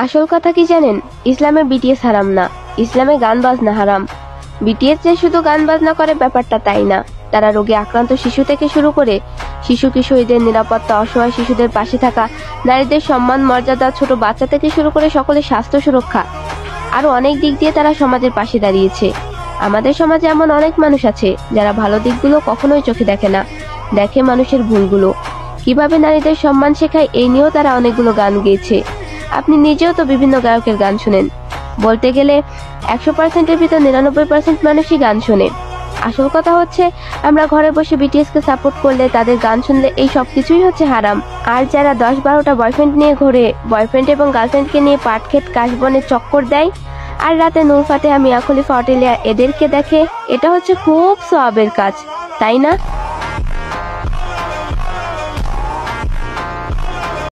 আসল কথা কি জানেন, ইসলামে বিটিএস হারাম না, ইসলামে গান বাজনা হারাম। বিটিএস যে শুধু গান বাজনা করে ব্যাপারটা তাই না, তারা রোগে আক্রান্ত শিশু থেকে শুরু করে শিশু কিশোরীদের নিরাপত্তা, অসহায় শিশুদের পাশে থাকা, নারীদের সম্মান মর্যাদা, ছোট বাচ্চা থেকে শুরু করে সকলের স্বাস্থ্য সুরক্ষা, আরো অনেক দিক দিয়ে তারা সমাজের পাশে দাঁড়িয়েছে। আমাদের সমাজে এমন অনেক মানুষ আছে যারা ভালো দিকগুলো কখনোই চোখে দেখে না, দেখে মানুষের ভুলগুলো। কিভাবে নারীদের সম্মান শেখায় এই নিয়েও তারা অনেকগুলো গান গেয়েছে। আপনি নিজেও তো বিভিন্ন গায়কের গান শুনেন। বলতে গেলে 100%-এর ভিতর 99% মানুষই গান শোনে। আসল কথা হচ্ছে, আমরা ঘরে বসে বিটিএস কে সাপোর্ট করলে, তাদের গান শুনলে এই সব কিছুই হচ্ছে হারাম। আর যারা 10-12টা বয়ফ্রেন্ড নিয়ে ঘোরে, বয়ফ্রেন্ড এবং গার্লফ্রেন্ডকে নিয়ে পাটক্ষেত কাশবনে চক্কর দেয়, আর রাতে নূর ফাতেহা, মিয়া খলিফা, অটেলিয়া এদেরকে দেখে, এটা হচ্ছে খুব সওয়াবের কাজ, তাই না?